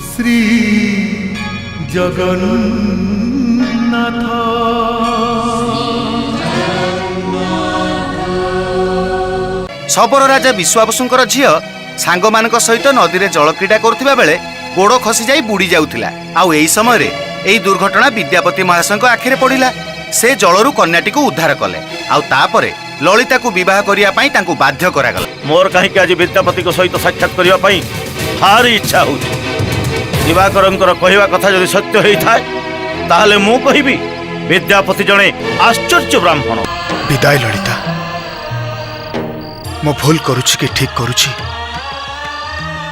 श्री जगन्नाथ शबर राजा विश्वाबसुंकर झियो सांग मानक सहित नदी रे जल क्रीड़ा करुवा बेले गोड़ खसी जाई बुड़ी जाउथिला। आउ एई समय रे एई दुर्घटना विद्यापति महाशयଙ୍କ आखिरे पड़िला। से जलरू कन्याटी को उद्धार कले। आउ तापरे ललिता को विवाह करिया पई तांकु बाध्य करागला। मोर कहीं आज विद्यापति को सहित साक्षात करिया पई भारी इच्छा होउछि। दिवाकरंकर कहवा कथा जदि सत्य होता ताहले मु कहिबी विद्यापति जने आश्चर्य ब्राह्मण। विदाय ललिता, मो भूल करुछि कि ठीक करुछि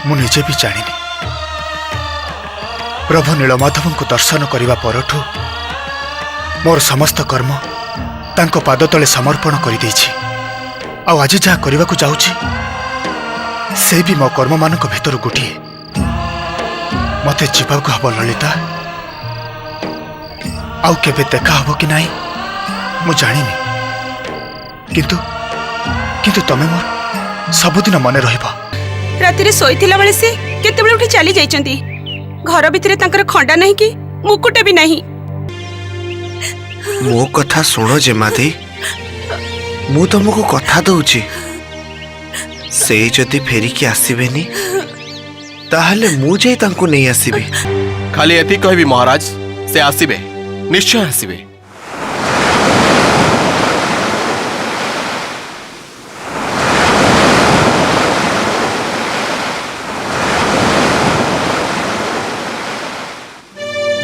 मु निजे भी जानिनी। प्रभु नीलमाधव को दर्शन करिवा परठु मोर समस्त कर्म तांको पाद तले समर्पण करि दैछि। आ आज जहा करबा को जाउछि से भी मो कर्म मानक भितर गोटिए। मते जीवा को हब ललिता, आउ केबे देखा हब कि नहीं मु जानिनी, किंतु किंतु तमे मोर सबुदिन मने रहिबा। राति रे सोइथिला बेले से केते बेले उठी चली जाइचंती। घर भितरे तांकर खंडा नहीं कि मुकुट भी नहीं। मो कथा सुनो जेमादी, मु तुमको कथा दउची से जदि फेरिकी आसीबेनी ताहले मु जाई तांको नहीं आसीबे। खाली एति कहबी महाराज, से आसीबे, निश्चय आसीबे।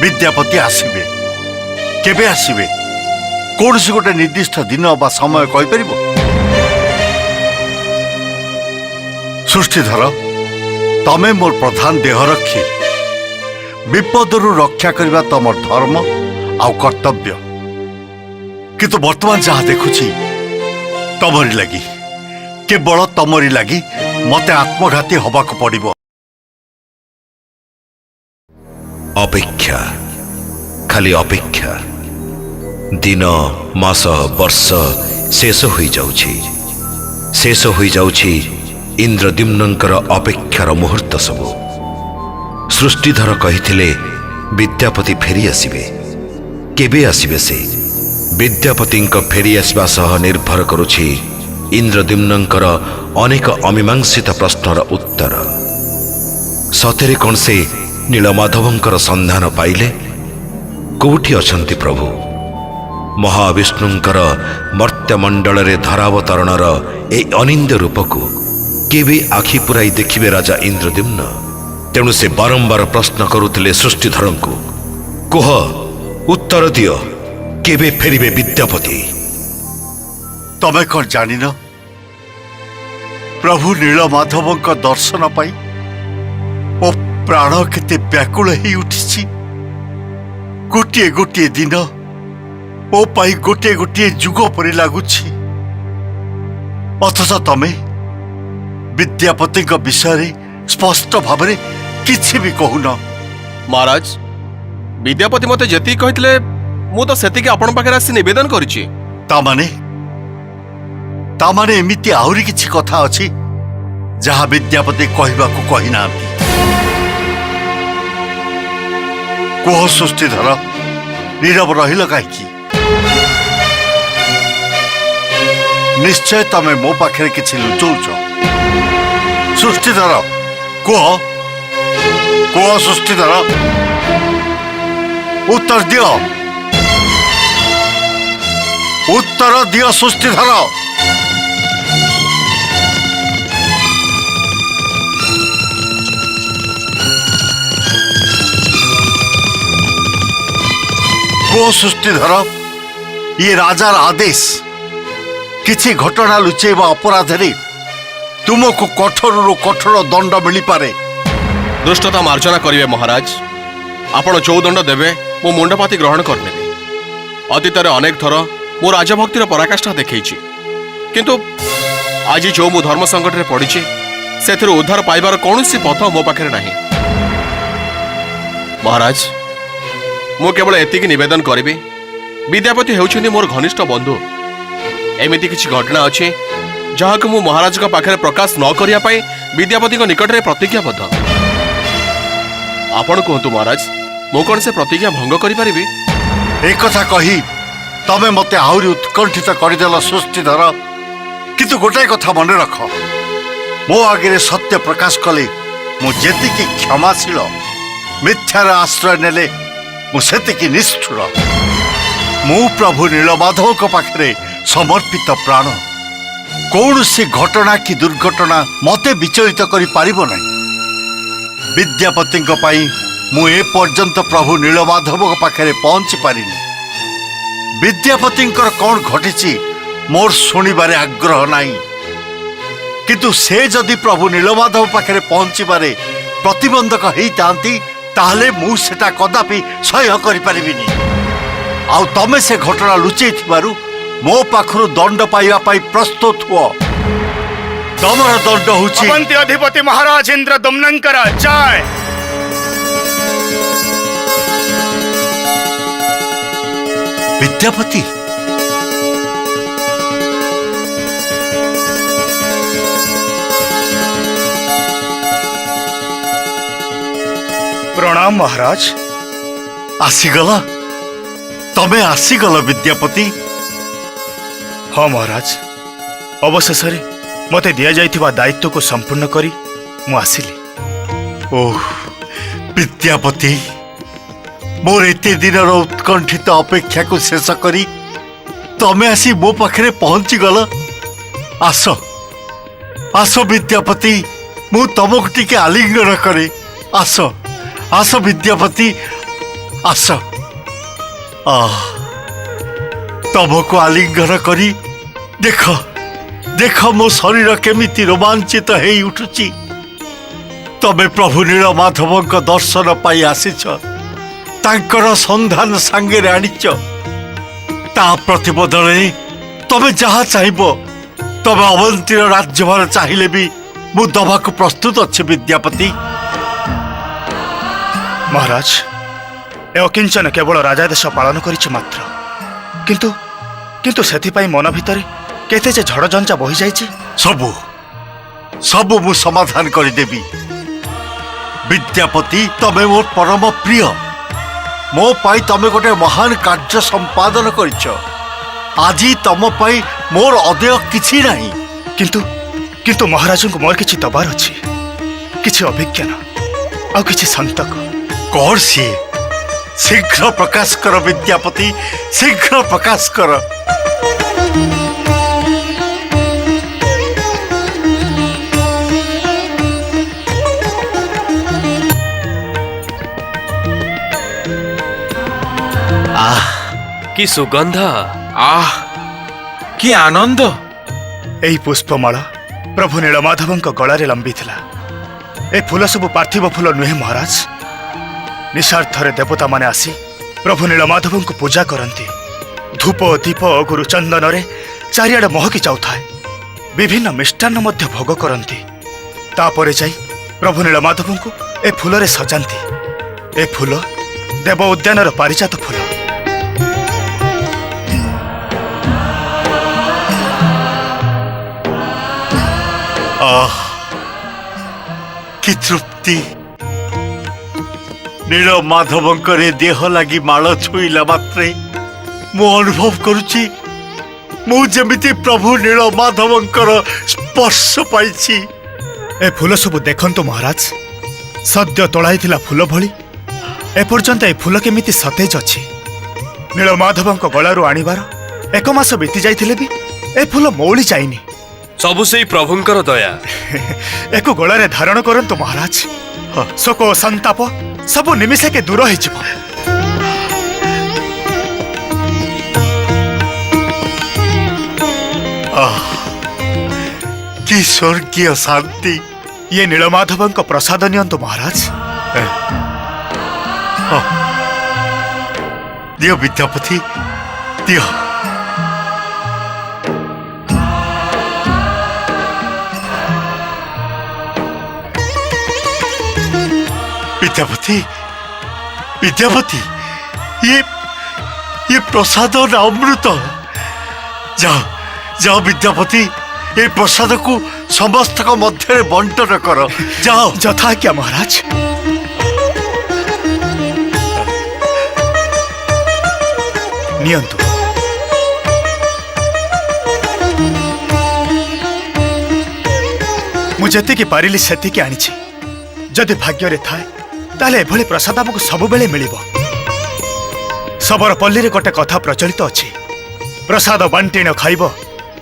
विद्यापति आसीबे, केबे आसीबे? कौन सी गोटे निर्दिष्ट दिन बा समय कहि परिबो? सृष्टिधर, तमे मोर प्रधान देह रखी विपदरु रक्षा करबा तमर धर्म आउ कर्तव्य। किंतु वर्तमान जहाँ देखुछि तमरी लगी, केवल तमरी लगी मते आत्मघाती हबाक पड़िबो। अपेक्षा, खाली अपेक्षा। दिन मास वर्ष शेष हो जाउछि इंद्रद्युम्नंकर अपेक्षार मुहूर्त सबु। सृष्टिधर कहिथिले विद्यापति फेरी आसिबे। केबे आसिबे से? विद्यापतिंक फेरी आसवा सह निर्भर करुछि इंद्रद्युम्नंकर अनेक अमीमांसित प्रश्नर उत्तर। सतेरे कौन से नीलमाधवंकर संधान पाइले? कोठी अछंती प्रभु? महाविष्णुंकर मर्त्यमंडल रे धरावतरणर ए अनिंद रूपको केबे आखि पुराई देखिबे राजा इंद्रद्युम्न? तेणु से बारंबार प्रश्न करुथिले सृष्टिधरंकु, कुह उत्तर दियो, केबे फेरिबे विद्यापति? तमे कौन जानिन प्रभु नीलमाधवंक दर्शन पाई ओ प्राण केते व्याकुल ही उठिछि। गोटे गोटे दिन ओ पाई गोटे गोटे जुग परि लागुछि। अथच तमे विद्यापति विषय स्पष्ट भाव किछि भी कहून। महाराज, विद्यापति मते जति कहितले मु तो सेति के आपण पाखरे आसी निवेदन करिछि। तामाने एमिति आहुरी किछि कथा अछि जहा विद्यापति कहबाकू कहि नांती। कोह सृष्टिधर, नीरव रहिल काहेकि? निश्चय तमे मो पाखरे किछि लुचौच। सृष्टिधर कोह, कोह सृष्टिधर, उत्तर दियो, उत्तर दियो सृष्टिधर। को सृष्टिधर, ये राजार आदेश किछि घटना लुचेबा अपराध रे ତୁମକୁ କଠୋରରୁ କଠୋର ଦଣ୍ଡ ମିଳିପାରେ। ଦୁଷ୍ଟତା ମାର୍ଜନା କରିବେ ମହାରାଜ। ଆପଣ ଯୋଉ ଦଣ୍ଡ ଦେବେ ମୁଁ ମୁଣ୍ଡପାତି ଗ୍ରହଣ କରିନେବି। ଅତୀତରେ ଅନେକ ଥର ମୁଁ ରାଜଭକ୍ତିର ପରାକାଷ୍ଠା ଦେଖେଇଛି, କିନ୍ତୁ ଆଜି ଯୋଉ ମୁଁ ଧର୍ମ ସଂକଟରେ ପଡ଼ିଛି ସେଥିରୁ ଉଦ୍ଧାର ପାଇବାର କୌଣସି ପଥ ମୋ ପାଖରେ ନାହିଁ। ମହାରାଜ, ମୁଁ କେବଳ ଏତିକି ନିବେଦନ କରିବି, ବିଦ୍ୟାପତି ହେଉଛନ୍ତି ମୋର ଘନିଷ୍ଠ ବନ୍ଧୁ। ଏମିତି କିଛି ଘଟଣା ଅଛି ଯାହାକୁ ମୁଁ ମହାରାଜଙ୍କ ପାଖରେ ପ୍ରକାଶ ନ କରିବା ପାଇଁ ବିଦ୍ୟାପତିଙ୍କ ନିକଟରେ ପ୍ରତିଜ୍ଞାବଦ୍ଧ। ଆପଣ କୁହନ୍ତୁ ମହାରାଜ, ମୁଁ କଣ ସେ ପ୍ରତିଜ୍ଞା ଭଙ୍ଗ କରିପାରିବି? ଏକଥା କହି ତମେ ମତେ ଆହୁରି ଉତ୍କଣ୍ଠିତ କରିଦେଲ ସୃଷ୍ଟିଧର। କିନ୍ତୁ ଗୋଟାଏ କଥା ମନେ ରଖ, ମୋ ଆଗରେ ସତ୍ୟ ପ୍ରକାଶ କଲେ ମୁଁ ଯେତିକି କ୍ଷମାଶୀଳ, ମିଥ୍ୟାର ଆଶ୍ରୟ ନେଲେ ମୁଁ ସେତିକି ନିଷ୍ଠୁର। ମୁଁ ପ୍ରଭୁ ନୀଳମାଧବଙ୍କ ପାଖରେ ସମର୍ପିତ ପ୍ରାଣ। କୌଣସି ଘଟଣା କି ଦୁର୍ଘଟଣା ମତେ ବିଚଳିତ କରିପାରିବ ନାହିଁ। ବିଦ୍ୟାପତିଙ୍କ ପାଇଁ ମୁଁ ଏପର୍ଯ୍ୟନ୍ତ ପ୍ରଭୁ ନୀଳମାଧବଙ୍କ ପାଖରେ ପହଞ୍ଚି ପାରିନି। ବିଦ୍ୟାପତିଙ୍କର କ'ଣ ଘଟିଛି ମୋର ଶୁଣିବାରେ ଆଗ୍ରହ ନାହିଁ, କିନ୍ତୁ ସେ ଯଦି ପ୍ରଭୁ ନୀଳମାଧବ ପାଖରେ ପହଞ୍ଚିବାରେ ପ୍ରତିବନ୍ଧକ ହେଇଥାନ୍ତି ତାହେଲେ ମୁଁ ସେଟା କଦାପି ସହ୍ୟ କରିପାରିବିନି। ଆଉ ତମେ ସେ ଘଟଣା ଲୁଚେଇଥିବାରୁ ମୋ ପାଖରୁ ଦଣ୍ଡ ପାଇବା ପାଇଁ ପ୍ରସ୍ତୁତ ହୁଅ। ତମର ଦଣ୍ଡ ହେଉଛି ଅବନ୍ତୀ ଅଧିପତି ମହାରାଜ ଇନ୍ଦ୍ରଦମ୍ନଙ୍କର ଜୟ। ବିଦ୍ୟାପତି, ପ୍ରଣାମ ମହାରାଜ। ଆସିଗଲ, ତମେ ଆସିଗଲ ବିଦ୍ୟାପତି। ହଁ ମହାରାଜ, ଅବଶେଷରେ ମୋତେ ଦିଆଯାଇଥିବା ଦାୟିତ୍ୱକୁ ସମ୍ପୂର୍ଣ୍ଣ କରି ମୁଁ ଆସିଲି। ଓଃ ବିଦ୍ୟାପତି, ମୋର ଏତେ ଦିନର ଉତ୍କଣ୍ଠିତ ଅପେକ୍ଷାକୁ ଶେଷ କରି ତମେ ଆସି ମୋ ପାଖରେ ପହଞ୍ଚିଗଲ। ଆସ ଆସ ବିଦ୍ୟାପତି, ମୁଁ ତମକୁ ଟିକେ ଆଲିଙ୍ଗନ କରେ। ଆସ ଆସ ବିଦ୍ୟାପତି, ଆସ। ତମକୁ ଆଲିଙ୍ଗନ କରି ଦେଖ ଦେଖ ମୋ ଶରୀର କେମିତି ରୋମାଞ୍ଚିତ ହେଇ ଉଠୁଛି। ତମେ ପ୍ରଭୁ ନୀଳମାଧବଙ୍କ ଦର୍ଶନ ପାଇ ଆସିଛ, ତାଙ୍କର ସନ୍ଧାନ ସାଙ୍ଗରେ ଆଣିଛ। ତା ପ୍ରତିବଦଳରେ ତମେ ଯାହା ଚାହିଁବ, ତମେ ଅବନ୍ତୀର ରାଜ୍ୟଭାର ଚାହିଁଲେ ବି ମୁଁ ଦବାକୁ ପ୍ରସ୍ତୁତ ଅଛି ବିଦ୍ୟାପତି। ମହାରାଜ, ଏ ଅକିଞ୍ଚନ କେବଳ ରାଜାଦେଶ ପାଳନ କରିଛି ମାତ୍ର, କିନ୍ତୁ କିନ୍ତୁ ସେଥିପାଇଁ ମନ ଭିତରେ କେତେ ଯେ ଝଡ଼ଝଞ୍ଜା ବହିଯାଇଛି। ସବୁ ସବୁ ମୁଁ ସମାଧାନ କରିଦେବି। ବିଦ୍ୟାପତି, ତମେ ମୋର ପରମ ପ୍ରିୟ। ମୋ ପାଇଁ ତମେ ଗୋଟେ ମହାନ କାର୍ଯ୍ୟ ସମ୍ପାଦନ କରିଛ। ଆଜି ତମ ପାଇଁ ମୋର ଅଦେୟ କିଛି ନାହିଁ। କିନ୍ତୁ କିନ୍ତୁ ମହାରାଜଙ୍କୁ ମୋର କିଛି ଦବାର ଅଛି, କିଛି ଅଭିଜ୍ଞାନ ଆଉ କିଛି ସନ୍ତକ। କଣ ସିଏ? ଶୀଘ୍ର ପ୍ରକାଶ କର ବିଦ୍ୟାପତି, ଶୀଘ୍ର ପ୍ରକାଶ କର। କି ସୁଗନ୍ଧ! ଆଃ, କି ଆନନ୍ଦ! ଏହି ପୁଷ୍ପମାଳ ପ୍ରଭୁ ନୀଳମାଧବଙ୍କ ଗଳାରେ ଲମ୍ବିଥିଲା। ଏ ଫୁଲ ସବୁ ପାର୍ଥିବ ଫୁଲ ନୁହେଁ ମହାରାଜ। ନିଃସ୍ୱାର୍ଥରେ ଦେବତାମାନେ ଆସି ପ୍ରଭୁ ନୀଳମାଧବଙ୍କୁ ପୂଜା କରନ୍ତି। ଧୂପ ଦୀପ ଗୁରୁ ଚନ୍ଦନରେ ଚାରିଆଡ଼େ ମହକି ଯାଉଥାଏ। ବିଭିନ୍ନ ମିଷ୍ଟାନ୍ନ ମଧ୍ୟ ଭୋଗ କରନ୍ତି। ତାପରେ ଯାଇ ପ୍ରଭୁ ନୀଳମାଧବଙ୍କୁ ଏ ଫୁଲରେ ସଜାନ୍ତି। ଏ ଫୁଲ ଦେବ ଉଦ୍ୟାନର ପାରିଜାତ ଫୁଲ। କି ତୃପ୍ତି! ନୀଳମାଧବଙ୍କର ଦେହ ଲାଗି ମାଳ ଛୁଇଁଲା ମାତ୍ରେ ମୁଁ ଅନୁଭବ କରୁଛି ମୁଁ ଯେମିତି ପ୍ରଭୁ ନୀଳମାଧବଙ୍କର ସ୍ପର୍ଶ ପାଇଛି। ଏ ଫୁଲ ସବୁ ଦେଖନ୍ତୁ ମହାରାଜ, ସଦ୍ୟ ତୋଳାଇଥିଲା ଫୁଲ ଭଳି ଏପର୍ଯ୍ୟନ୍ତ ଏ ଫୁଲ କେମିତି ସତେଜ ଅଛି। ନୀଳମାଧବଙ୍କ ଗଳାରୁ ଆଣିବାର 1 ମାସ ବିତି ଯାଇଥିଲେ ବି ଏ ଫୁଲ ମଉଳି ଯାଇନି। ସବୁ ସେଇ ପ୍ରଭୁଙ୍କର ଦୟା। ଏକୁ ଗଳାରେ ଧାରଣ କରନ୍ତୁ ମହାରାଜ। ଶୋକ ଓ ସନ୍ତାପ ସବୁ ନିମିଷକେ ଦୂର ହେଇଯିବ। କି ସ୍ୱର୍ଗୀୟ ଶାନ୍ତି। ଇଏ ନୀଳମାଧବଙ୍କ ପ୍ରସାଦ ନିଅନ୍ତୁ ମହାରାଜ। ଦିଅ ବିଦ୍ୟାପତି, ଦିଅ। विद्यापति, विद्यापति, ये प्रसाद ना अमृत। जाओ जाओ विद्यापति, ये प्रसाद को समस्त मध्य बंटन कर। जाओ। यथाज्ञा महाराज। नियंतु। मु जेतिकी पारिली सेतिकी आनिछि। जदि भाग्य थाए ताले एभली प्रसाद आमको सबुबेले मिलिब। सबरपल्ली रे गोटे कथा प्रचलित अछि, प्रसाद बांटी न खाइब,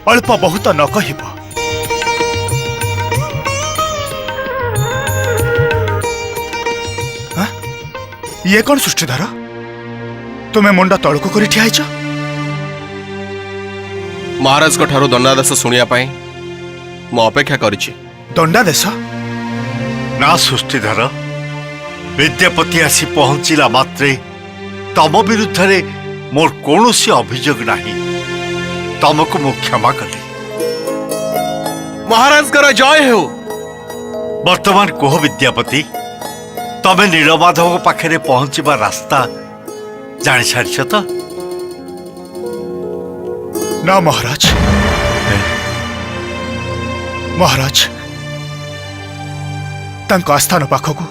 अल्प बहुत न कहिब। ये कौन सृष्टिधर, तुम्हें मुंड तलकू कर ठिया हैछ? महाराज को ठारो दंडादेश सुनिया पाई मो अपेक्षा करिछि। दंडादेश? ना सृष्टिधर, विद्यापति आसी पहुंचला मात्रे तम विरुद्ध रे मोर कौनसी अभियोग नहीं। तमको मु क्षमा कली। महाराज कर जय हो। वर्तमान कह विद्यापति, तमे नीलमाधव पाखे पहुंचवा रास्ता जानी सारी तो? ना महाराज। महाराज तांको आस्थान पाखकू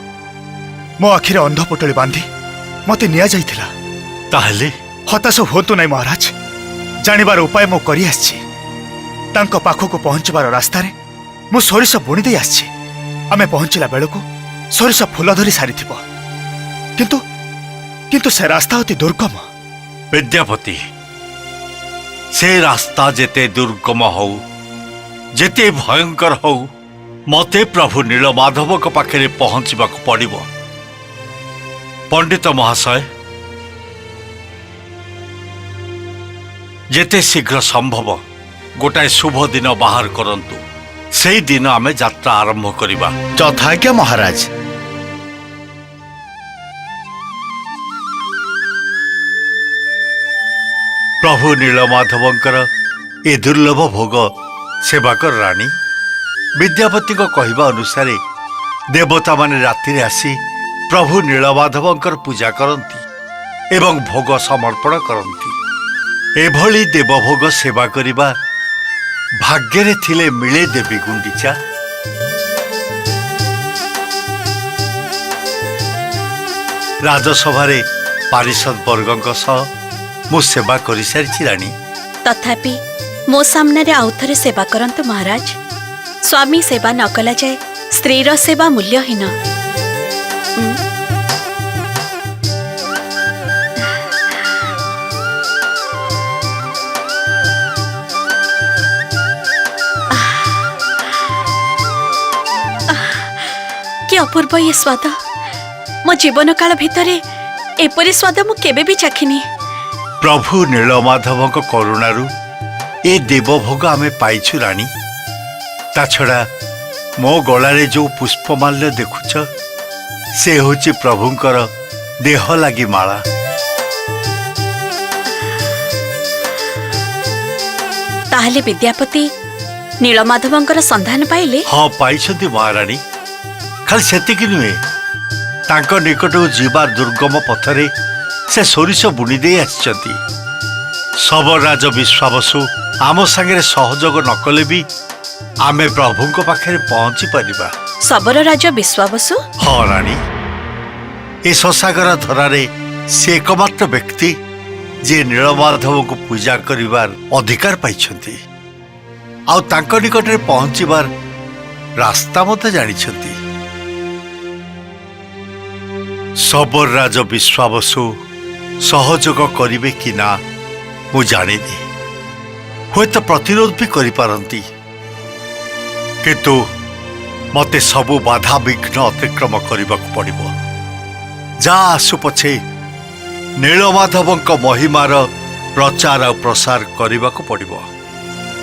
मो आखिरे अंधपुटली बांधी मते निया जाइथिला। ताहले हताश होतु नहीं महाराज, जानिबार उपाय मो करि आछि। तांको पाखकू पहुंचबार रास्ता रे मु सोरिष बुणी दे आछि। आमे पहुंचला बेलकू सोरिष फूल धरी सारिथिबो, किंतु किंतु से रास्ता अति दुर्गम। विद्यापति, से रास्ता जेते दुर्गम हो, जेते भयंकर हो, मते प्रभु नीलमाधव को पाखे पहुंचवा पड़िबो। पंडित महाशय, जेते शीघ्र संभव गोटाए शुभ दिन बाहर करंतु। से दिन आमे यात्रा आरंभ करिबा। यथाज्ञा महाराज। प्रभु नीलमाधवंकर ए दुर्लभ भोग सेवाकर रानी विद्यापति को कहवा अनुसार देवता माने राति आसी प्रभु नीलमाधवंकर पूजा करती एवं भोग समर्पण करती। एभली देवभोग सेवा करिबा भाग्य थिले मिले देवी गुंडीचा। राजसभारे पारिषद वर्गों सह मु सेवा करि सारिछि रानी। तथापि मो सामने आउथरे सेवा करंतु महाराज। स्वामी सेवा न कला जाए स्त्रीर सेवा मूल्यहीन। कि अपूर्व ये स्वाद, मो जीवन काल भितरे एपरी स्वाद मु केबे भी चाखिनी। प्रभु नीलमाधव करुणारू ए देवभोग आमे पाइछु रानी। ता छड़ा मो गलारे जो पुष्पमाल्य देखुछ से होची प्रभुंकर देह लागी माला। ताहले विद्यापति नीलमाधवंकर संधान पाइले? हाँ पाइछंती महारानी। खाली सेतिकी नुहे, तांको निकटू जीवा दुर्गम पथरे से सोरिष बुणी दे आछंती। सबराज विश्वावसु आम संगे सहयोग न कले भी आमे प्रभुंको पाखे पहुंची परिबा। सबर राज विश्वावसु? हाँ रानी, ए शशागर धरारे से एकमात्र व्यक्ति जे नीलमाधव को पूजा करिवार अधिकार पाइछंती। आउ तांको निकटरे पहुंचीबार रास्ता मते जानिछंती। सबर राज विश्वावसु सहयोग करिवे कि ना मु जानिनी। हुए तो प्रतिरोध भी करि पारंती, किंतु मते सबु बाधा विघ्न अतिक्रम करबाकू पड़िबो। जा आसु पछे नीलमाधवंक महिमार प्रचार और प्रसार करबाकू पड़िबो।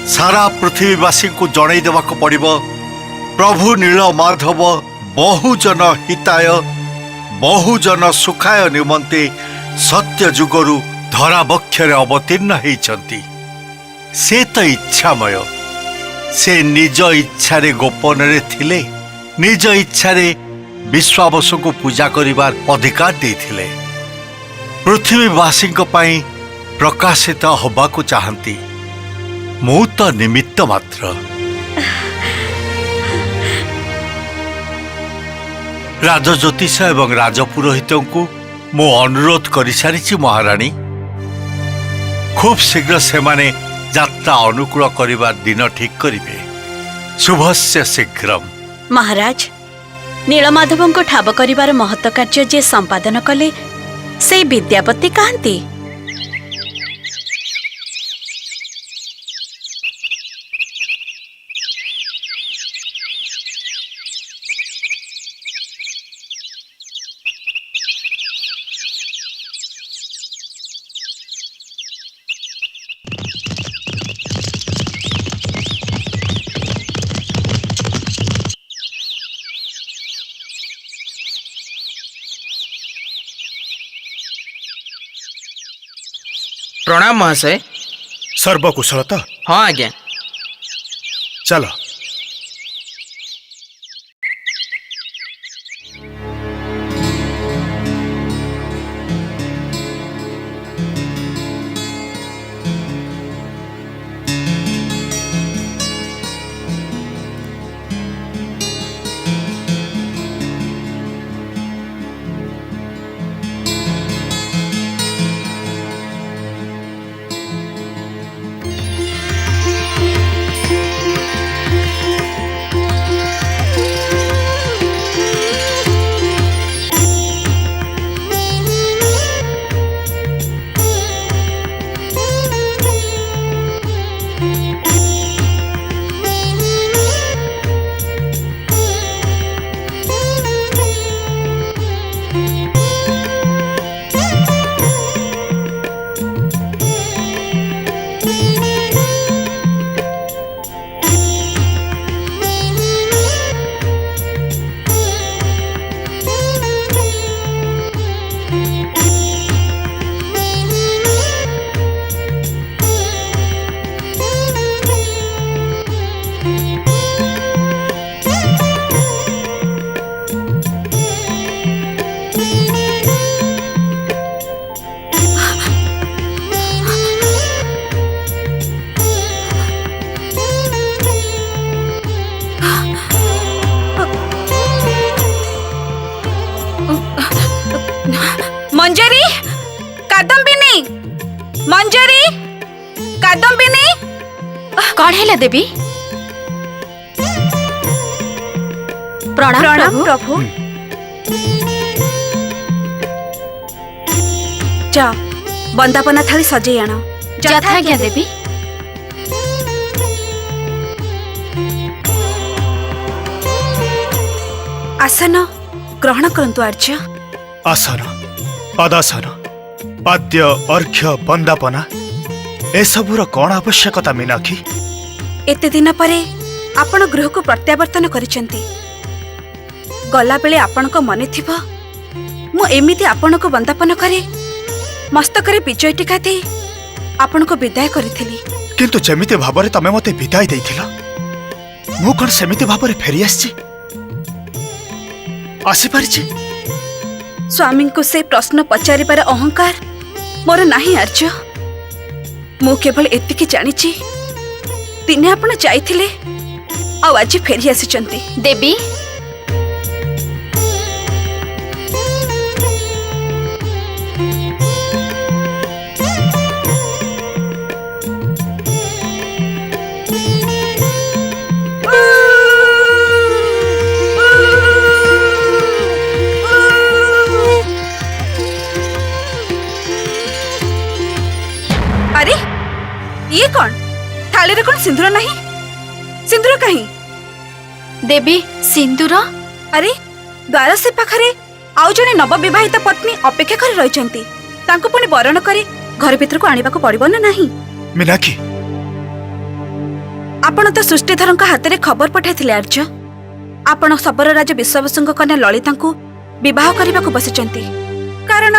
सारा पृथ्वीवासी को जणई देवाको पड़िबो प्रभु नील माधव बहुजन हिताय बहुजन सुखाय निमंते सत्य जुगरु धराबक्षरे अवतीर्ण होइछंती। से तो इच्छामय, से निज इच्छारे गोपन रे थिले, निज इच्छारे विश्वावसु को पूजा करिबार अधिकार देथिले। पृथ्वीवासी पई प्रकाशित होबाकू चाहती, मु तो निमित्त मात्र। राजज्योतिष एवं राजपुरोहित को मु अनुरोध कर सारी महाराणी, खूब शीघ्र से माने यात्रा अनुकूल करिबार दिन ठीक करिवे। शुभस्य शीघ्रम। महाराज, नीलमाधव को ठाब करिबार महत्व कार्य जे संपादन कले से विद्यापति कहती। प्रणाम महाशय। सर्वकुशल तो? हाँ आज्ञा। चलो। मंजरी, कादम्बिनी, मंजरी, कादम्बिनी। कौन है देवी? प्रणाम प्रभु। जा बंदापना थाली सजे आण। यथाज्ञा देवी। आसन ग्रहण करंतु आर्य। आसन, पदासन, पाद्य, अर्घ्य, बंदापना एसबूर कौन आवश्यकता मीनाक्षी? एते दिन परे आपण गृह को प्रत्यावर्तन करिसेंती। गला बेले आपण को मने थिबो मु एमिति आपण को बंदापन करे मस्तक रे विजय टीका दे आपण को विदाय करिथिली। किंतु जेमिति भाबरे तमे मते विदाय देइथिला, मु कोन सेमिति भाबरे फेरी आसी पारिछि? स्वामी को से प्रश्न पचारिबार अहंकार मोर नाही आर्य। मु केवल एतिकी जानिछि दिने आपण जाइथिले आ आज फेरी आसीचंती। देवी, अरे ये कौन? थाली रे कौन सिंदूर नहीं? सिंदूर कहीं? देवी सिंदूर? अरे द्वार से पाखरे आउ जने नवविवाहित पत्नी अपेक्षा कर रहिचंती। तांको पुनी वरण करी घर भीतर को आनिबा को पड़िबो ना नहीं? मीनाक्षी, ଆପଣ ତ ସୃଷ୍ଟିଧରଙ୍କ ହାତରେ ଖବର ପଠାଇଥିଲେ ଆର୍ଯ୍ୟ। ଆପଣ ଶବର ରାଜ ବିଶ୍ୱାବସୁଙ୍କ କନ୍ୟା ଲଳିତାଙ୍କୁ ବିବାହ କରିବାକୁ ବସିଛନ୍ତି, କାରଣ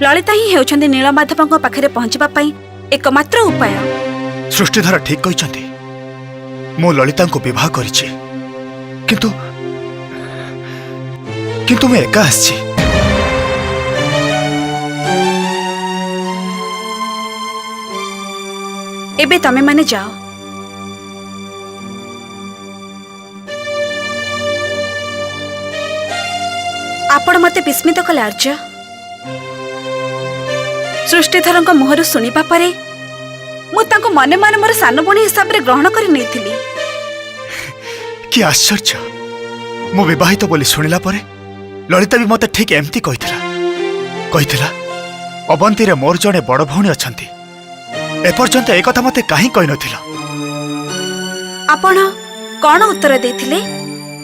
ଲଳିତା ହିଁ ହେଉଛନ୍ତି ନୀଳମାଧବଙ୍କ ପାଖରେ ପହଞ୍ଚିବା ପାଇଁ ଏକମାତ୍ର ଉପାୟ। ସୃଷ୍ଟିଧର ଠିକ କହିଛନ୍ତି, ମୁଁ ଲଳିତାଙ୍କୁ ବିବାହ କରିଛି, କିନ୍ତୁ କିନ୍ତୁ ମୁଁ ଏକା ଆସିଛି। ଏବେ ତମେ ମାନେ ଯାଅ। ଆପଣ ମତେ ବିସ୍ମିତ କଲେ ଆର୍ଯ୍ୟ। ସୃଷ୍ଟିଧରଙ୍କ ମୁହଁରୁ ଶୁଣିବା ପରେ ମୁଁ ତାଙ୍କୁ ମନେ ମନେ ମୋର ସାନ ଭଉଣୀ ହିସାବରେ ଗ୍ରହଣ କରି ନେଇଥିଲି। କି ଆଶ୍ଚର୍ଯ୍ୟ! ମୁଁ ବିବାହିତ ବୋଲି ଶୁଣିଲା ପରେ ଲଳିତା ବି ମତେ ଠିକ ଏମିତି କହିଥିଲା ଅବନ୍ତୀରେ ମୋର ଜଣେ ବଡ଼ ଭଉଣୀ ଅଛନ୍ତି। ଏପର୍ଯ୍ୟନ୍ତ ଏ କଥା ମତେ କାହିଁ କହିନଥିଲ? ଆପଣ କଣ ଉତ୍ତର ଦେଇଥିଲେ?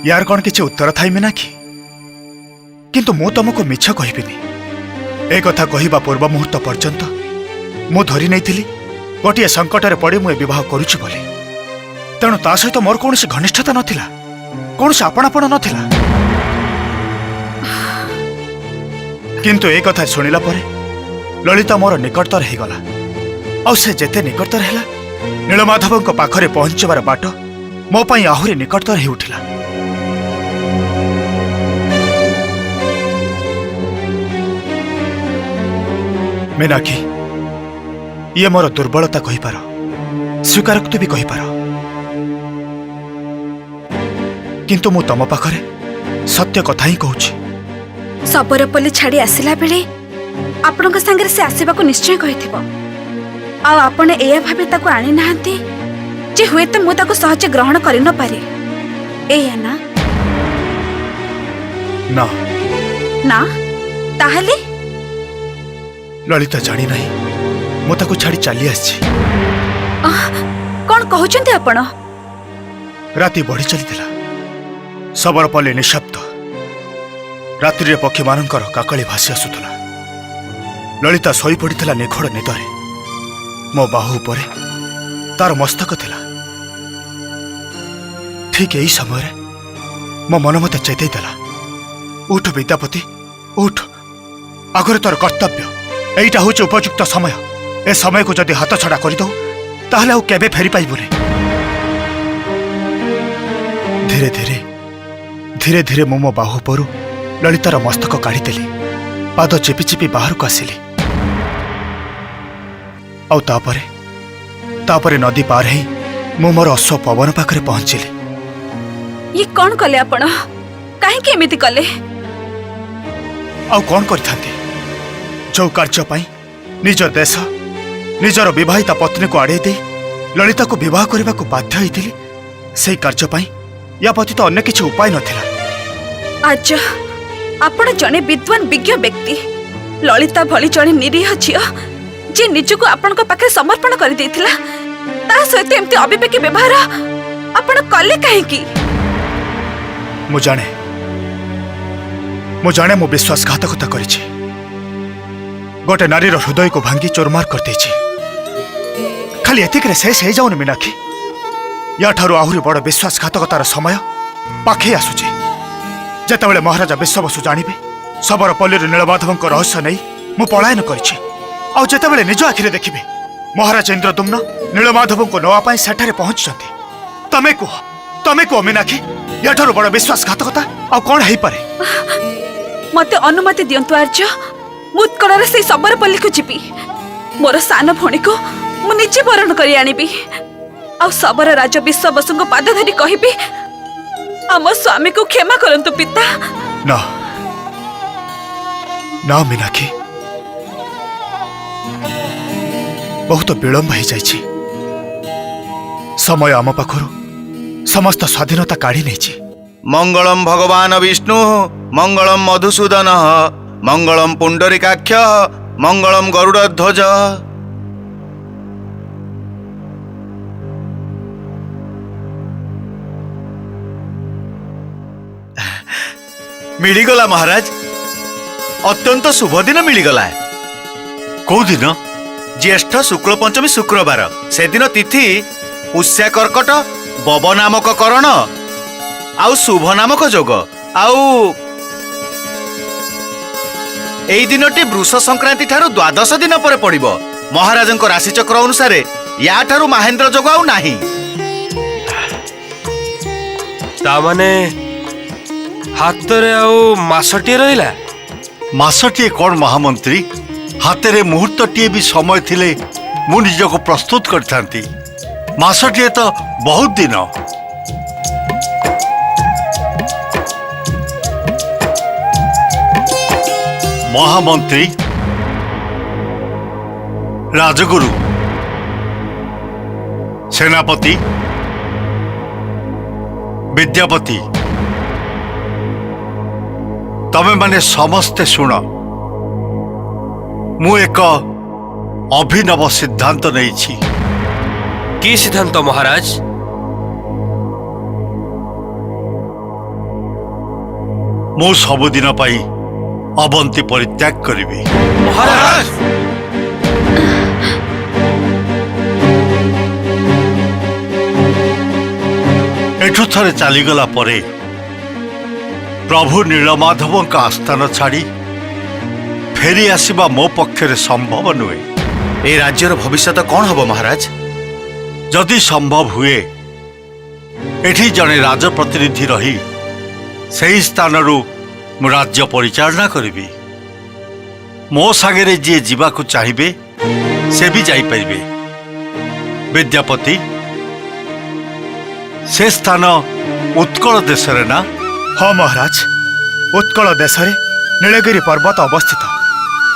ୟାର କଣ କିଛି ଉତ୍ତର ଥାଇ ମିନାକ୍ଷୀ? କିନ୍ତୁ ମୁଁ ତମକୁ ମିଛ କହିବିନି। ଏ କଥା କହିବା ପୂର୍ବ ମୁହୂର୍ତ୍ତ ପର୍ଯ୍ୟନ୍ତ ମୁଁ ଧରି ନେଇଥିଲି ଗୋଟିଏ ସଙ୍କଟରେ ପଡ଼ି ମୁଁ ଏ ବିବାହ କରୁଛି ବୋଲି। ତେଣୁ ତା ସହିତ ମୋର କୌଣସି ଘନିଷ୍ଠତା ନଥିଲା, କୌଣସି ଆପଣାପଣ ନଥିଲା। କିନ୍ତୁ ଏ କଥା ଶୁଣିଲା ପରେ ଲଳିତା ମୋର ନିକଟତର ହେଇଗଲା। ଆଉ ସେ ଯେତେ ନିକଟତର ହେଲା, ନୀଳମାଧବଙ୍କ ପାଖରେ ପହଞ୍ଚିବାର ବାଟ ମୋ ପାଇଁ ଆହୁରି ନିକଟତର ହେଉଥିଲା। ମୀନାକ୍ଷୀ, ଇଏ ମୋର ଦୁର୍ବଳତା କହିପାର, ସ୍ୱୀକାରୋକ୍ତି ବି କହିପାର, କିନ୍ତୁ ମୁଁ ତମ ପାଖରେ ସତ୍ୟ କଥା ହିଁ କହୁଛି। ଶବରପଲ୍ଲୀ ଛାଡ଼ି ଆସିଲା ବେଳେ ଆପଣଙ୍କ ସାଙ୍ଗରେ ସେ ଆସିବାକୁ ନିଶ୍ଚୟ କହିଥିବ। ଆଉ ଆପଣ ଏଇଆ ଭାବି ତାକୁ ଆଣି ନାହାନ୍ତି ଯେ ହୁଏତ ମୁଁ ତାକୁ ସହଜେ ଗ୍ରହଣ କରିନପାରେ, ଏଇଆ ନା? ନା। ନା? ତାହେଲେ ଲଳିତା ଜାଣି ନାହିଁ ମୁଁ ତାକୁ ଛାଡ଼ି ଚାଲି ଆସିଛି। କଣ କହୁଛନ୍ତି ଆପଣ? ରାତି ବଢ଼ି ଚାଲିଥିଲା। ଶବରପଲ୍ଲୀ ନିଃଶବ୍ଦ। ରାତ୍ରିରେ ପକ୍ଷୀମାନଙ୍କର କାକଳି ଭାସି ଆସୁଥିଲା। ଲଳିତା ଶୋଇପଡ଼ିଥିଲା ନିଖୋଡ଼ ନିଦରେ। ମୋ ବାହୁ ଉପରେ ତାର ମସ୍ତକ ଥିଲା। ଠିକ ଏହି ସମୟରେ ମୋ ମନ ମତେ ଚେତେଇ ଦେଲା, ଉଠ ବିଦ୍ୟାପତି, ଉଠ। ଆଗରେ ତୋର କର୍ତ୍ତବ୍ୟ। ଏଇଟା ହେଉଛି ଉପଯୁକ୍ତ ସମୟ। ଏ ସମୟକୁ ଯଦି ହାତଛଡ଼ା କରିଦେଉ ତାହେଲେ ଆଉ କେବେ ଫେରିପାଇବୁନି। ଧୀରେ ଧୀରେ ଧୀରେ ଧୀରେ ମୁଁ ମୋ ବାହୁ ଉପରୁ ଲଳିତାର ମସ୍ତକ କାଢ଼ିଦେଲି। ପାଦ ଚିପି ଚିପି ବାହାରକୁ ଆସିଲି। ଆଉ ତାପରେ ନଦୀ ପାର ହେଇ ମୁଁ ମୋର ଅଶ୍ଵ ପବନ ପାଖରେ ପହଞ୍ଚିଲି। ଇଏ କଣ କଲେ ଆପଣ? କାହିଁକି ଏମିତି କଲେ? ଆଉ କଣ କରିଥାନ୍ତି? ଯୋଉ କାର୍ଯ୍ୟ ପାଇଁ ନିଜ ଦେଶ, ନିଜର ବିବାହିତା ପତ୍ନୀକୁ ଆଡ଼େଇ ଦେଇ ଲଳିତାକୁ ବିବାହ କରିବାକୁ ବାଧ୍ୟ ହୋଇଥିଲି, ସେଇ କାର୍ଯ୍ୟ ପାଇଁ ୟା ବ୍ୟତୀତ ଅନ୍ୟ କିଛି ଉପାୟ ନଥିଲା। ଆର୍ଯ୍ୟ, ଆପଣ ଜଣେ ବିଦ୍ୱାନ ବିଜ୍ଞ ବ୍ୟକ୍ତି। ଲଳିତା ଭଳି ଜଣେ ନିରୀହ ଝିଅ ଯେ ନିଜକୁ ଆପଣଙ୍କ ପାଖରେ ସମର୍ପଣ କରିଦେଇଥିଲା, ତା ସହିତ ଏମିତି ଅବିବେକୀ ବ୍ୟବହାର ଆପଣ କଲେ କାହିଁକି? ମୁଁ ଜାଣେ ମୁଁ ବିଶ୍ୱାସଘାତକତା କରିଛି। ଗୋଟେ ନାରୀର ହୃଦୟକୁ ଭାଙ୍ଗି ଚୋରମାର କରିଦେଇଛି। ଖାଲି ଏତିକିରେ ଶେଷ ହେଇଯାଉନି ମୀନାକ୍ଷୀ। ୟାଠାରୁ ଆହୁରି ବଡ଼ ବିଶ୍ୱାସଘାତକତାର ସମୟ ପାଖେଇ ଆସୁଛି। ଯେତେବେଳେ ମହାରାଜା ବିଶ୍ୱବସୁ ଜାଣିବେ ଶବରପଲ୍ଲୀରୁ ନୀଳମାଧବଙ୍କ ରହସ୍ୟ ନେଇ ମୁଁ ପଳାୟନ କରିଛି, ଆଉ ଯେତେବେଳେ ନିଜ ଆଖିରେ ଦେଖିବେ ମହାରାଜ ଇନ୍ଦ୍ରଦୁମ୍ନ ନୀଳମାଧବଙ୍କୁ ନେବା ପାଇଁ ସେଠାରେ ପହଞ୍ଚିଛନ୍ତି, ତମେ କୁହ ମୀନାକ୍ଷୀ, ୟାଠାରୁ ବଡ଼ ବିଶ୍ୱାସଘାତକତା ଆଉ କଣ ହେଇପାରେ? ମତେ ଅନୁମତି ଦିଅନ୍ତୁ ଆର୍ଯ୍ୟ। ମୁଁ ଉତ୍କଳରେ ସେଇ ଶବରପଲ୍ଲୀକୁ ଯିବି। ମୋର ସାନ ଭଉଣୀକୁ ମୁଁ ନିଜେ ବରଣ କରି ଆଣିବି। ଆଉ ଶବର ରାଜ ବିଶ୍ୱବସୁଙ୍କ ପାଦ ଧରି କହିବି, ଆମ ସ୍ୱାମୀକୁ କ୍ଷମା କରନ୍ତୁ ପିତା। ନା ମୀନାକ୍ଷୀ, ବହୁତ ବିଳମ୍ବ ହେଇଯାଇଛି। ସମୟ ଆମ ପାଖରୁ ସମସ୍ତ ସ୍ୱାଧୀନତା କାଢ଼ି ନେଇଛି। ମଙ୍ଗଳମ୍ ଭଗବାନ ବିଷ୍ଣୁ, ମଙ୍ଗଳମ୍ ମଧୁସୂଦନ, ମଙ୍ଗଳମ୍ ପୁଣ୍ଡରୀକାକ୍ଷ, ମଙ୍ଗଳମ୍ ଗରୁଡ଼ଧ୍ୱଜ। ମିଳିଗଲା ମହାରାଜ, ଅତ୍ୟନ୍ତ ଶୁଭ ଦିନ ମିଳିଗଲା। କୋଉ ଦିନ? ଜ୍ୟେଷ୍ଠ ଶୁକ୍ଳ ପଞ୍ଚମୀ ଶୁକ୍ରବାର। ସେଦିନ ତିଥି ପୁଷ୍ୟା କର୍କଟ ବବ ନାମକ କରଣ ଆଉ ଶୁଭ ନାମକ ଯୋଗ ଆଉ ଏଇ ଦିନଟି ବୃଷ ସଂକ୍ରାନ୍ତି ଠାରୁ 12 ଦିନ ପରେ ପଡ଼ିବ। ମହାରାଜଙ୍କ ରାଶିଚକ୍ର ଅନୁସାରେ ୟା ଠାରୁ ମାହେନ୍ଦ୍ର ଯୋଗ ଆଉ ନାହିଁ। ତାମାନେ ହାତରେ ଆଉ ମାସଟିଏ ରହିଲା। ମାସଟିଏ କ'ଣ ମହାମନ୍ତ୍ରୀ, ହାତରେ ମୁହୂର୍ତ୍ତଟିଏ ବି ସମୟ ଥିଲେ ମୁଁ ନିଜକୁ ପ୍ରସ୍ତୁତ କରିଥାନ୍ତି। ମାସଟିଏ ତ ବହୁତ ଦିନ। ମହାମନ୍ତ୍ରୀ, ରାଜଗୁରୁ, ସେନାପତି, ବିଦ୍ୟାପତି, ତମେ ମାନେ ସମସ୍ତେ ଶୁଣ। ମୁଁ ଏକ ଅଭିନବ ସିଦ୍ଧାନ୍ତ ନେଇଛି। କି ସିଦ୍ଧାନ୍ତ ମହାରାଜ? ମୁଁ ସବୁଦିନ ପାଇଁ ଅବନ୍ତୀ ପରିତ୍ୟାଗ କରିବି। ମହାରାଜ ଏଠୁ ଥରେ ଚାଲିଗଲା ପରେ ପ୍ରଭୁ ନୀଳମାଧବଙ୍କ ଆସ୍ଥାନ ଛାଡ଼ି ଫେରି ଆସିବା ମୋ ପକ୍ଷରେ ସମ୍ଭବ ନୁହେଁ। ଏ ରାଜ୍ୟର ଭବିଷ୍ୟତ କ'ଣ ହବ ମହାରାଜ? ଯଦି ସମ୍ଭବ ହୁଏ ଏଠି ଜଣେ ରାଜପ୍ରତିନିଧି ରହି ସେହି ସ୍ଥାନରୁ ମୁଁ ରାଜ୍ୟ ପରିଚାଳନା କରିବି। ମୋ ସାଙ୍ଗରେ ଯିଏ ଯିବାକୁ ଚାହିଁବେ ସେ ବି ଯାଇପାରିବେ। ବିଦ୍ୟାପତି, ସେ ସ୍ଥାନ ଉତ୍କଳ ଦେଶରେ ନା? ହଁ ମହାରାଜ, ଉତ୍କଳ ଦେଶରେ ନୀଳଗିରି ପର୍ବତ ଅବସ୍ଥିତ।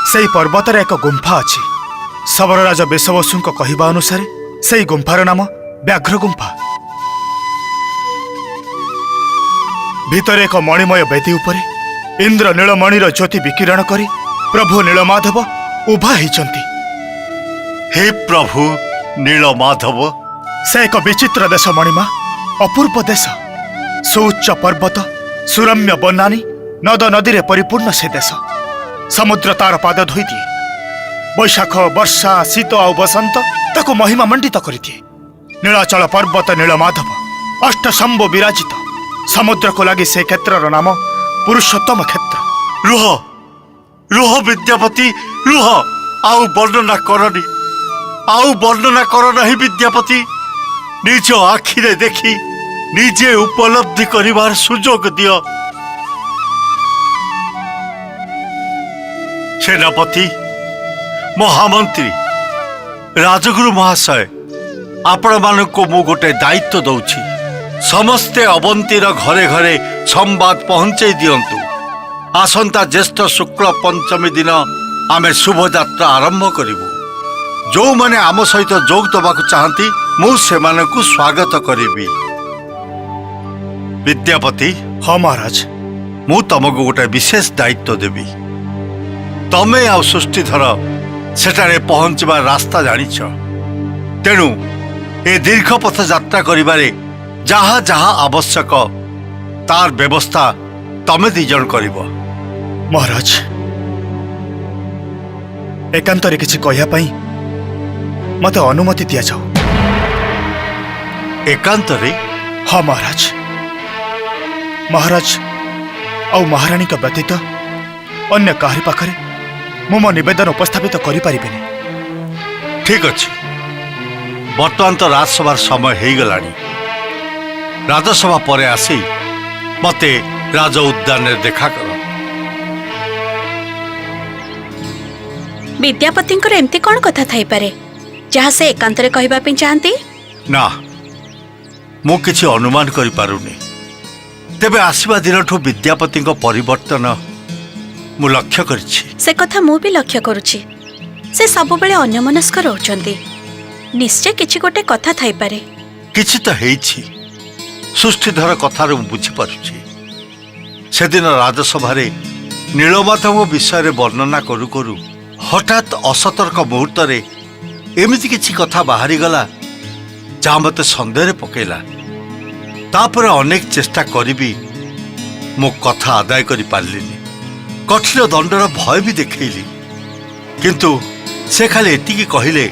ସେହି ପର୍ବତରେ ଏକ ଗୁମ୍ଫା ଅଛି। ଶବରରାଜ ବେଶବସୁଙ୍କ କହିବା ଅନୁସାରେ ସେହି ଗୁମ୍ଫାର ନାମ ବ୍ୟାଘ୍ର ଗୁମ୍ଫା। ଭିତରେ ଏକ ମଣିମୟ ବେଦୀ ଉପରେ ଇନ୍ଦ୍ର ନୀଳମଣିର ଜ୍ୟୋତି ବିକିରଣ କରି ପ୍ରଭୁ ନୀଳମାଧବ ଉଭା ହେଇଛନ୍ତି। ହେ ପ୍ରଭୁ ନୀଳମାଧବ! ସେ ଏକ ବିଚିତ୍ର ଦେଶ ମଣିମା, ଅପୂର୍ବ ଦେଶ। ସୁଉଚ୍ଚ ପର୍ବତ, ସୁରମ୍ୟ ବନାନୀ, ନଦ ନଦୀରେ ପରିପୂର୍ଣ୍ଣ ସେ ଦେଶ। ସମୁଦ୍ର ତାର ପାଦ ଧୋଇଦିଏ। ବୈଶାଖ, ବର୍ଷା, ଶୀତ ଆଉ ବସନ୍ତ ତାକୁ ମହିମା ମଣ୍ଡିତ କରିଦିଏ। ନୀଳାଚଳ ପର୍ବତ ନୀଳମାଧବ, ଅଷ୍ଟଶମ୍ଭୁ ବିରାଜିତ। ସମୁଦ୍ରକୁ ଲାଗି ସେ କ୍ଷେତ୍ରର ନାମ ପୁରୁଷୋତ୍ତମ କ୍ଷେତ୍ର। ରୁହ ରୁହ ବିଦ୍ୟାପତି, ରୁହ। ଆଉ ବର୍ଣ୍ଣନା କରନି, ଆଉ ବର୍ଣ୍ଣନା କର ନାହିଁ ବିଦ୍ୟାପତି। ନିଜ ଆଖିରେ ଦେଖି ନିଜେ ଉପଲବ୍ଧି କରିବାର ସୁଯୋଗ ଦିଅ। ସେନାପତି, ମହାମନ୍ତ୍ରୀ, ରାଜଗୁରୁ ମହାଶୟ, ଆପଣମାନଙ୍କୁ ମୁଁ ଗୋଟେ ଦାୟିତ୍ୱ ଦଉଛି। ସମସ୍ତେ ଅବନ୍ତୀର ଘରେ ଘରେ ସମ୍ବାଦ ପହଞ୍ଚାଇ ଦିଅନ୍ତୁ। ଆସନ୍ତା ଜ୍ୟେଷ୍ଠ ଶୁକ୍ଳ ପଞ୍ଚମୀ ଦିନ ଆମେ ଶୁଭଯାତ୍ରା ଆରମ୍ଭ କରିବୁ। ଯେଉଁମାନେ ଆମ ସହିତ ଯୋଗ ଦେବାକୁ ଚାହାନ୍ତି ମୁଁ ସେମାନଙ୍କୁ ସ୍ୱାଗତ କରିବି। ବିଦ୍ୟାପତି, ହଁ ମହାରାଜ। ମୁଁ ତମକୁ ଗୋଟେ ବିଶେଷ ଦାୟିତ୍ୱ ଦେବି। ତମେ ଆଉ ସୃଷ୍ଟିଧର ସେଠାରେ ପହଞ୍ଚିବା ରାସ୍ତା ଜାଣିଛ। ତେଣୁ ଏ ଦୀର୍ଘ ପଥ ଯାତ୍ରା କରିବାରେ ଯାହା ଯାହା ଆବଶ୍ୟକ ତାର ବ୍ୟବସ୍ଥା ତମେ ଦି ଜଣ କରିବ। ମହାରାଜ, ଏକାନ୍ତରେ କିଛି କହିବା ପାଇଁ ମୋତେ ଅନୁମତି ଦିଆଯାଉ। ଏକାନ୍ତରେ? ହଁ ମହାରାଜ। ମହାରାଜ ଆଉ ମହାରାଣୀଙ୍କ ବ୍ୟତୀତ ଅନ୍ୟ କାହାରି ପାଖରେ ମୁଁ ମୋ ନିବେଦନ ଉପସ୍ଥାପିତ କରିପାରିବିନି। ଠିକ୍ ଅଛି, ବର୍ତ୍ତମାନ ତ ରାଜସଭାର ସମୟ ହେଇଗଲାଣି। ରାଜସଭା ପରେ ଆସି ମୋତେ ରାଜ ଉଦ୍ୟାନରେ ଦେଖା କର। ବିଦ୍ୟାପତିଙ୍କର ଏମିତି କ'ଣ କଥା ଥାଇପାରେ ଯାହା ସେ ଏକାନ୍ତରେ କହିବା ପାଇଁ ଚାହାନ୍ତି? ନା, ମୁଁ କିଛି ଅନୁମାନ କରିପାରୁନି। ତେବେ ଆସିବା ଦିନଠୁ ବିଦ୍ୟାପତିଙ୍କ ପରିବର୍ତ୍ତନ ମୁଁ ଲକ୍ଷ୍ୟ କରିଛି। ସେ କଥା ମୁଁ ବି ଲକ୍ଷ୍ୟ କରୁଛି। ସେ ସବୁବେଳେ ଅନ୍ୟମନସ୍କ ରହୁଛନ୍ତି। ନିଶ୍ଚୟ କିଛି ଗୋଟେ କଥା ଥାଇପାରେ। କିଛି ତ ହେଇଛି। ସୃଷ୍ଟିଧର କଥାରୁ ମୁଁ ବୁଝିପାରୁଛି। ସେଦିନ ରାଜସଭାରେ ନୀଳମାଧବ ବିଷୟରେ ବର୍ଣ୍ଣନା କରୁ କରୁ ହଠାତ୍ ଅସତର୍କ ମୁହୂର୍ତ୍ତରେ ଏମିତି କିଛି କଥା ବାହାରିଗଲା ଯାହା ମୋତେ ସନ୍ଦେହରେ ପକେଇଲା। ତାପରେ ଅନେକ ଚେଷ୍ଟା କରିବି ମୋ କଥା ଆଦାୟ କରିପାରିଲିନି। କଠିନ ଦଣ୍ଡର ଭୟ ବି ଦେଖେଇଲି, କିନ୍ତୁ ସେ ଖାଲି ଏତିକି କହିଲେ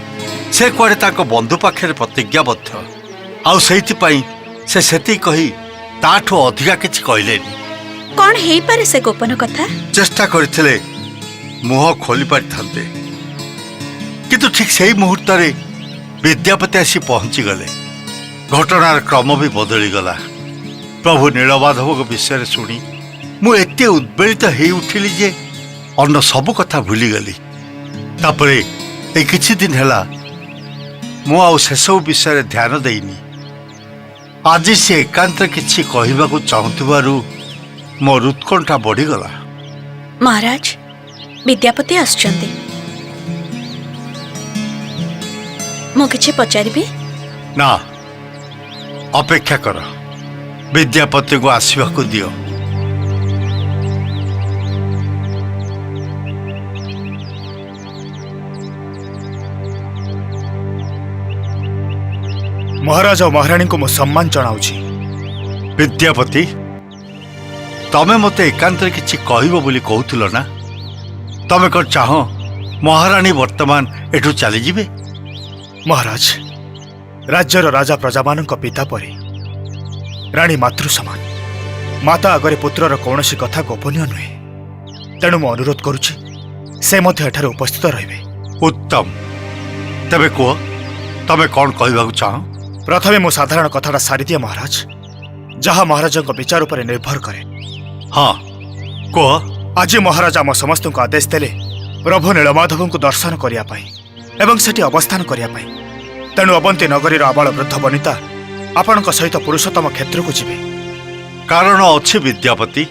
ସେ କୁଆଡ଼େ ତାଙ୍କ ବନ୍ଧୁ ପାଖରେ ପ୍ରତିଜ୍ଞାବଦ୍ଧ, ଆଉ ସେଇଥିପାଇଁ से सेति कही ताठू अधिका किछि कहलेनी। कौन हेई पारे से गोपन कथा? चेष्टा करथिले मुह खोली पारिथान्ते, किंतु ठीक सेही मुहूर्त रे विद्यापति आसी पहुंची गले। घटनार क्रम भी बदली गला। प्रभु नीलमाधव विषय शुणी मु एते उद्वेलित हेई उठिली जे अन्न सब कथा भूली गली। तापरे ए किछि दिन हैला मु आउ सेसब विषय ध्यान देइनी। आज से एकांत किछि कहिबाकू चाहुथिबारु मोर उत्कंठा बढ़ीगला। महाराज विद्यापति आसुचंती, मु किछि पचारिबे? ना, अपेक्षा कर, विद्यापति को आसवाक दियो। महाराज और महाराणी को मो सम्मान जनाउछि। विद्यापति, तमे मते एकांत किछि कहइबो बोली कहउथिलो ना? तमे को चाहो महाराणी वर्तमान एठू चली जिबे? महाराज, राज्यर राजा प्रजामानंक पिता परी राणी मातृ समान। माता आगरे पुत्रर कौनसी कथा गोपनीय नुहे। तेणु मु अनुरोध करुछि से मध्य एठारे उपस्थित रहिबे। उत्तम, तबे को तमे कौन कहइबाकू चाहो? प्रथमे मु साधारण कथाटा सारी दिए महाराज, जहा महाराजंक विचार उपर निर्भर करे। हाँ को? आज महाराज आम समस्त को आदेश देले प्रभु नीलमाधव को दर्शन करिया पाई एवं सेठी अवस्थान करिया पाई। तेणु अवंती नगरीर आबाल वृद्ध वनिता आपणक सहित पुरुषोत्तम क्षेत्र को जिबे। कारण अच्छे विद्यापति,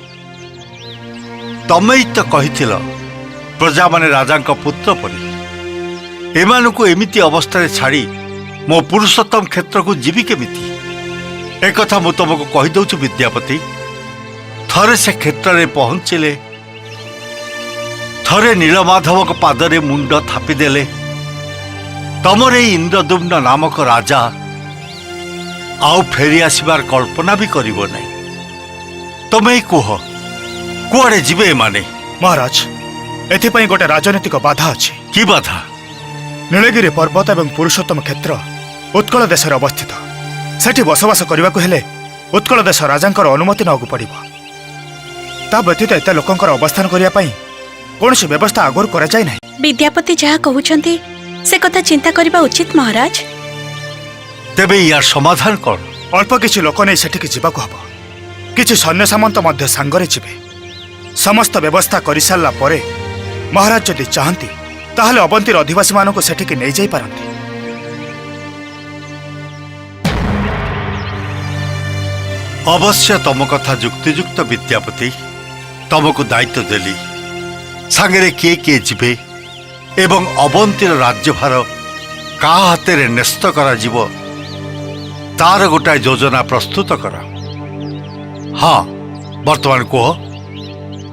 तमे तो कहिथिल प्रजा माने राजा पुत्र परी। एमानकु एमिति अवस्था छाड़ी मो पुरुषोत्तम क्षेत्र को जीवी केमिति? एक कथा मु तुमको कहि दउछु विद्यापति, थरे से क्षेत्र रे पहुंचिले, थरे नीलमाधव को पादरे मुंड थापी देले, तमरे इंद्रदुम्न नामक राजा आउ फेरी आसबार कल्पना भी करिवो नै। तमे कुह कुआडे जिबे माने? महाराज, एथिपाई गोटे राजनीतिक बाधा अछि। की बाधा? नीलगिरी पर्वत एवं पुरुषोत्तम क्षेत्र उत्कल देश अवस्थित। सेठी बसवास करने को हेले उत्कल देश राजांकर अनुमति नगु पड़िबो। ता व्यतीत एते लोकंकर अवस्थान करिया पई कोनसी व्यवस्था आगुर करा जाय नै। विद्यापति जहा कहउचंती से कथा चिंता करबा उचित महाराज। तेबे यार समाधान कोन? अल्प किछि लोक नै सेठी जिबा को हबो। किछि सैन्य सामंत मध्य सांगरे जिबे। समस्त व्यवस्था करि सारला परे महाराज जदि चाहंती ताहले अवंतीर अधिवासी मानक सेठी नै जाई पारंती। अवश्य तम कथा युक्तियुक्त विद्यापति। तमको दायित्व देली सांगरे किए किए जिबे एवं अवंतीर राज्यभार का हाथे न्यस्त करा जिवो तार गोटाए योजना प्रस्तुत कर। हाँ, वर्तमान कह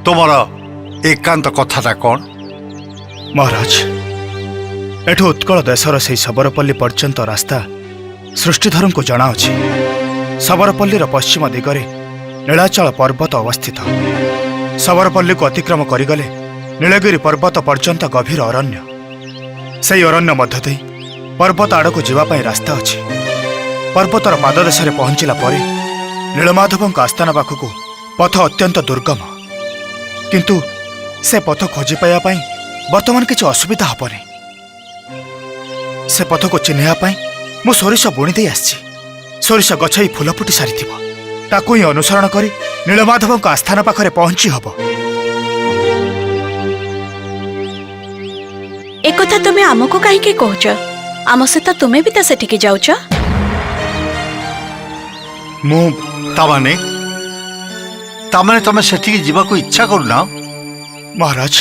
तुमर एकांत कथाटा कौन? महाराज, एठू उत्कल देशर से सबरपल्ली पर्यंत रास्ता सृष्टिधर को जना अछि। सबरपल्लीर पश्चिम दिगरे नीलाचल पर्वत अवस्थित। सबरपल्ली को अतिक्रम करिगले नीलगिरी पर्वत पर्यंत गभीर अरण्य। से अरण्य मध्य दे पर्वत आड़ को जीवाई रास्ता अछि। पर्वतर पाददेश पहुंचला परे नीलमाधव आस्थान पाखक पथ अत्यंत दुर्गम। किंतु से पथ खोजी पाइबा पई वर्तमान किछि असुविधा हबनी। से पथ को चिन्हया पई मु सोरिष बुणी दे आछि। सोरिष गछई फूल फुटी सारिथिबो, ताकू ही अनुसरण करी नीलमाधव आस्थान पाखरे पहुंची हब। एक कथा तुमे आमको काहे कहउछ? आम सहित तुमे भी त सेठिके जाउछ? मु तामाने तमे सेठिके जीवाको इच्छा करूना? महाराज,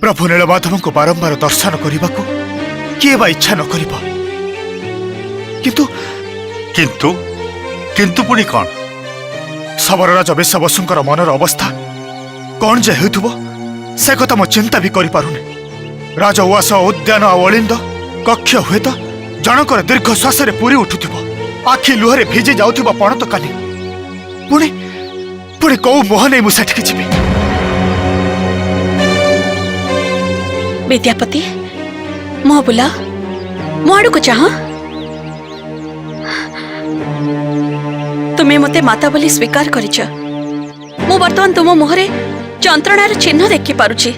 प्रभु नीलमाधव को बारंबार दर्शन करने को किए बा इच्छा न करिबो। किंतु किंतु किंतु पुणी कौन? सबरराज विश्ववसुंकर मनर अवस्था कौन जे हेउथबो से कथा मो चिंता भी करि पारुने। राज उवास उद्यान अलिंद कक्ष हुए तो जनकर दीर्घ श्वास पूरी उठुथिबो, आखि लुहरे भिजी जाउथिबो पणत काली। पुणी पुणी कौ मोह नै मु सेठिके जिबि। विद्यापति, मुह बुला, मो आड़ को चाह। तुमे मते माता बोली स्वीकार करिछ। मु वर्तमान तुम मुहरे जंत्रणार चिन्ह देखि पारुछि।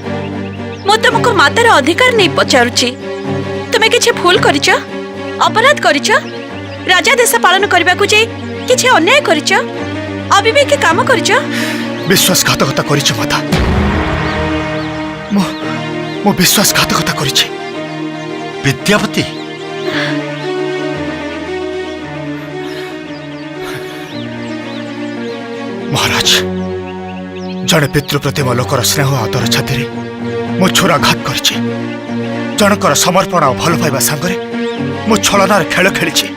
मु तुमको मातार अधिकार नहीं पचारुछि। तुमे किछि भूल करिछ, अपराध करिछ, राजा देश पालन करबा को जे किछि अन्याय करिछ, अविवेक काम करिछ। विश्वासघातकता करिछ माता। मो विश्वासघातकता करिछ। विद्यापति महाराज, जड़े पितृ प्रतिम लोकर स्नेह आदर छाती मो छोराघात करिछि। जनकर समर्पण और भल पाइबा सांगरे मो छलनार खेल खेली।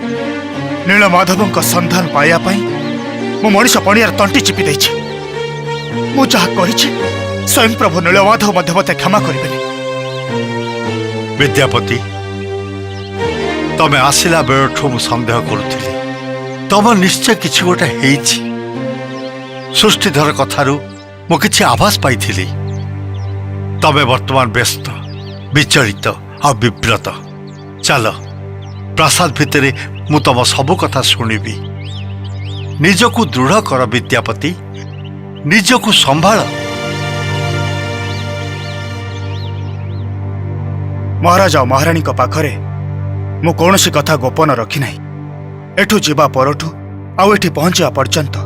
नीलमाधव संधान पाइबा पई मो मनीष पणियार तंटी चिपी देछि। मु जहा कहिछि स्वयं प्रभु नीलमाधव मध्य मते क्षमा करिबेनि। विद्यापति तमे आसिला बेलठू मु संदेह करुथिली तम निश्चय किछि गोटे हेइछि। सृष्टिधर कथारू मु किछि आभास पाइथिली। तमे वर्तमान व्यस्त, विचलित आ विव्रत। चल प्रासाद भितरे मु तम सबु कथा शुणिबी। निजकु दृढ़ कर विद्यापति, निजकु संभाळ। महाराज और महाराणी पाखरे मु कौनसी कथा गोपन रखी नहीं। एठू जीवा परठू आउ एठी पहुंचा पर्यंत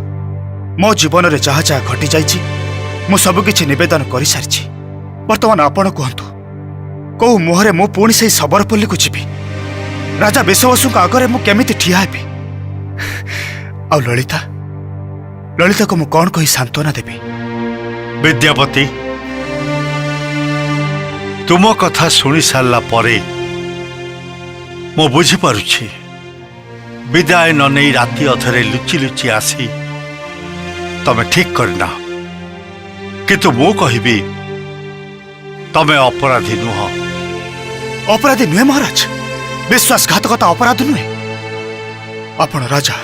मो जीवन रे जहा जहा घटी जाइछि मु सबकिछि निवेदन करि सारिछि। वर्तमान आपण कहतु कौ मुहरे मु पुणी से सबरपल्ली को जीवी? राजा विश्ववसु आगे मु केमिति ठिया हेबी? आ ललिता ललिता को मु कौन कही सांत्वना देबी? विद्यापति तुम कथा शुणी सारा परे मु बुझी पारुछि विदाय न नहीं राति अधरे लुचि लुचि आसी तमे ठीक करना। किंतु मु कहिबी तमे अपराधी नुह। अपराधी नुहे महाराज? विश्वासघातकता अपराध नुहे? आपण राजा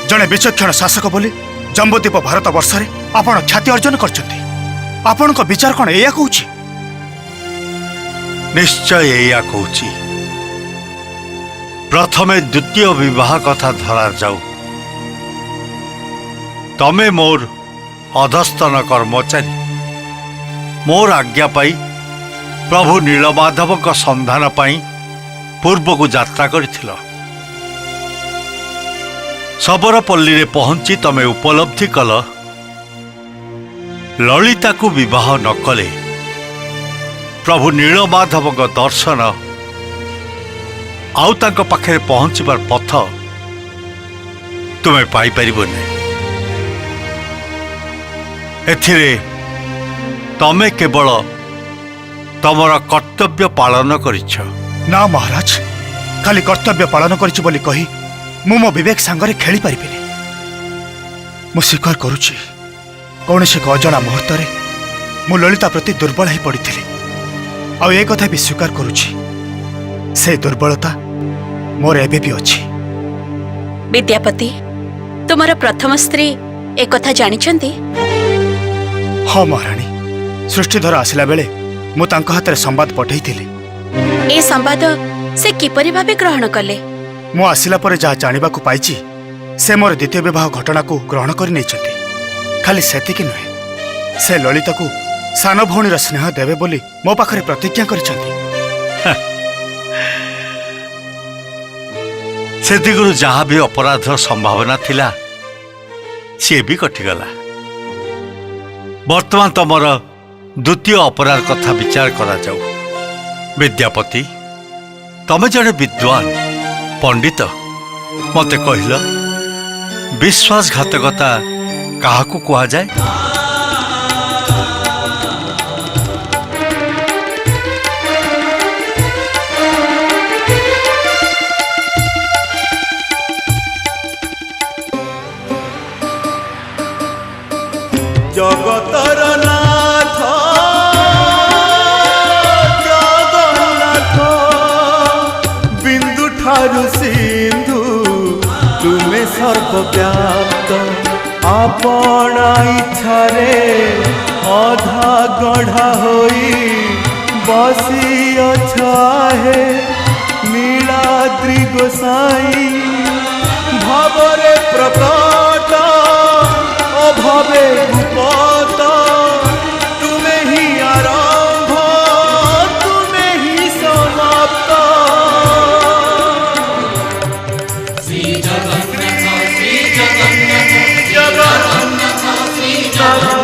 जड़े विचक्षण शासक बोली जम्बूद्वीप भारत वर्ष रे आपण ख्याति अर्जन करछन्ती। आपण को विचार कौन एया कहूछि? निश्चय एया कहूछि। प्रथमे द्वितीय विवाह कथा धरा जाऊ। तमे मोर अधस्तन कर्मचारी मोर आज्ञा पाई प्रभु नीलमाधव का संधान पाई पूर्व को यात्रा करिथिल। सबरपल्ली रे पहुंची तमे उपलब्धि कल ललिता को विवाह न कले प्रभु नीलमाधव का दर्शन आउ तांको पाखे पहुंचबार पथ तुम्हें पाई परिबने। एथिरे तमे केवल तमर कर्तव्य पालन करिछ। ना महाराज, खाली कर्तव्य पालन करिछि बोली कही मु मो विवेक सांगरे खेली पारिबिनी। मु स्वीकार करुछि कौनसी एक अजणा मुहूर्त मु ललिता प्रति दुर्बल ही पड़िथिली। आ ए कथा भी स्वीकार करुछि से दुर्बलता मोर एबे भी अछि। विद्यापति तुम्हारा प्रथम स्त्री एक कथा जानिछंती? हाँ महाराणी, सृष्टिधर आसिला बेले मु तांको हाथ रे संवाद पठेइथिली। ए संवाद से किपरि भाबे ग्रहण कले? मु आसिला परे जहा जानिबा को पाइछि से मोर द्वितीय विवाह घटना को ग्रहण करि नैछन्ती। खाली सेतिकी नुहे, से ललिता को सान भौणीर स्नेह देवे बोली मो पाखरे प्रतिज्ञा करिछन्ती। से दिगरु जहाँ भी अपराध संभावना थिला सी भी कटिगला। वर्तमान तमर द्वितीय अपराध कथा विचार करा जाऊ। विद्यापति तमे जड़े विद्वान पंडित मते कहल विश्वासघातकता काहाकू कहा जाए? जगतर नाथ जगन्नाथ बिंदु ठारु सिंधु तुमे सर्वव्याप्त आपणा इच्छारे अधा गढ़ा होई बसी अछाहे नीलाद्रि गोसाई भावरे प्रकट सखी